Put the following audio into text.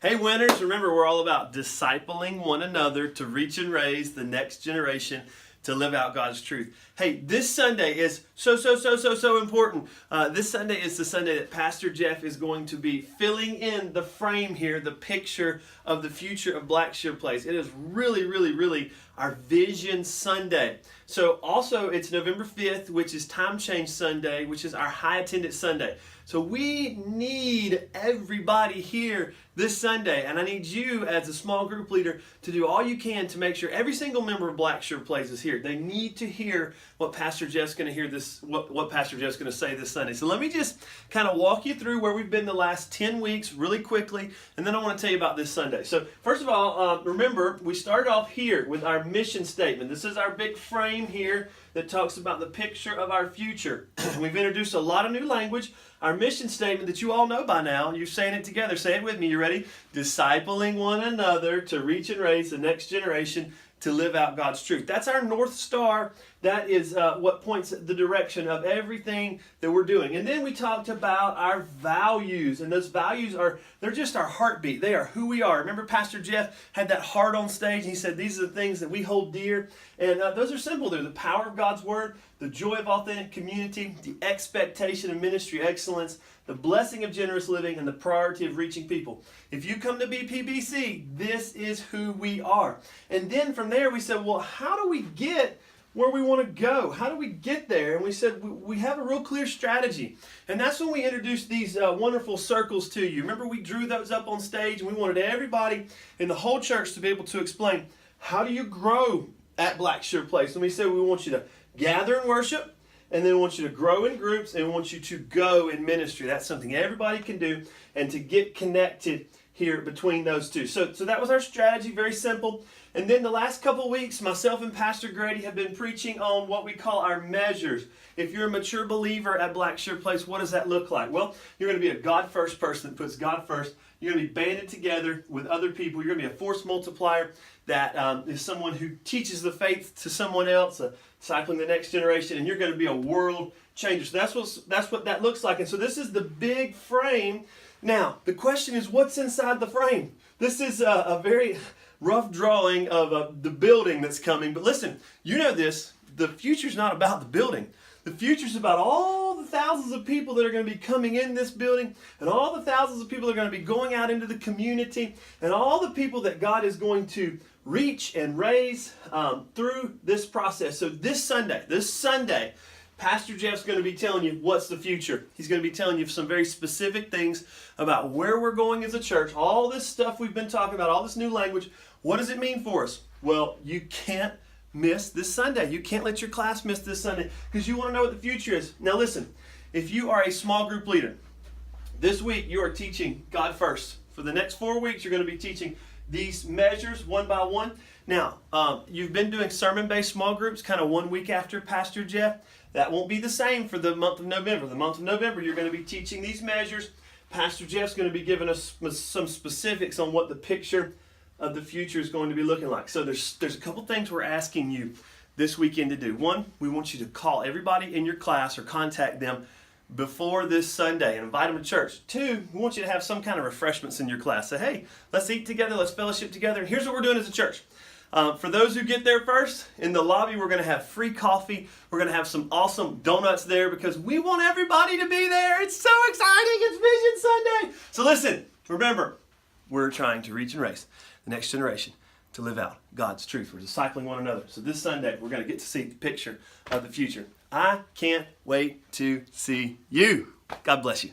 Hey winners, remember we're all about discipling one another to reach and raise the next generation to live out God's truth. Hey, this Sunday is so important. This Sunday is the Sunday that Pastor Jeff is going to be filling in the frame here, the picture of the future of Blackshear Place. It is really our Vision Sunday. So also it's November 5th, which is Time Change Sunday, which is our high attendance Sunday. So we need everybody here this Sunday, and I need you as a small group leader to do all you can to make sure every single member of Blackshear Place is here. They need to hear what Pastor Jeff's going to hear what Pastor Jeff's going to say this Sunday. So let me just kind of walk you through where we've been the last 10 weeks really quickly, and then I want to tell you about this Sunday. So first of all, remember, we started off here with our mission statement. This is our big frame here that talks about the picture of our future. We've introduced a lot of new language. Our mission statement that you all know by now, you're saying it together. Say it with me. You ready? Discipling one another to reach and raise the next generation to live out God's truth. That's our North Star. That is what points the direction of everything that we're doing. And then we talked about our values. And those values they're just our heartbeat. They are who we are. Remember Pastor Jeff had that heart on stage. And he said these are the things that we hold dear. And those are simple. They're the power of God's Word, the joy of authentic community, the expectation of ministry excellence, the blessing of generous living, and the priority of reaching people. If you come to BPBC, this is who we are. And then from there we said, well, how do we get where we want to go? How do we get there? And we said we have a real clear strategy. And that's when we introduced these wonderful circles to you. Remember we drew those up on stage and we wanted everybody in the whole church to be able to explain, how do you grow at Blackshear Place? And we said we want you to gather and worship, and then we want you to grow in groups, and we want you to go in ministry. That's something everybody can do, and to get connected here between those two. So that was our strategy, very simple. And then the last couple weeks, myself and Pastor Grady have been preaching on what we call our measures. If you're a mature believer at Blackshear Place, what does that look like? Well, you're going to be a God-first person that puts God first. You're going to be banded together with other people. You're going to be a force multiplier that is someone who teaches the faith to someone else, discipling the next generation, and you're going to be a world changer. So that's what that looks like. And so this is the big frame. Now, the question is, what's inside the frame? This is a very rough drawing of the building that's coming. But listen, you know this, the future's not about the building. The future's about all the thousands of people that are going to be coming in this building, and all the thousands of people that are going to be going out into the community, and all the people that God is going to reach and raise through this process. So this Sunday, Pastor Jeff's going to be telling you what's the future. He's going to be telling you some very specific things about where we're going as a church. All this stuff we've been talking about, all this new language, what does it mean for us? Well, you can't miss this Sunday. You can't let your class miss this Sunday because you want to know what the future is. Now listen, if you are a small group leader, this week you are teaching God first. For the next 4 weeks, you're going to be teaching these measures one by one. Now, you've been doing sermon-based small groups kind of 1 week after Pastor Jeff. That won't be the same for the month of November. The month of November, you're going to be teaching these measures. Pastor Jeff's going to be giving us some specifics on what the picture of the future is going to be looking like. So there's a couple things we're asking you this weekend to do. One, we want you to call everybody in your class or contact them before this Sunday and invite them to church. Two, we want you to have some kind of refreshments in your class. Say, hey, let's eat together, let's fellowship together. And here's what we're doing as a church. For those who get there first, in the lobby, we're going to have free coffee. We're going to have some awesome donuts there because we want everybody to be there. It's so exciting. It's Vision Sunday. So listen, remember, we're trying to reach and raise the next generation to live out God's truth. We're discipling one another. So this Sunday, we're going to get to see the picture of the future. I can't wait to see you. God bless you.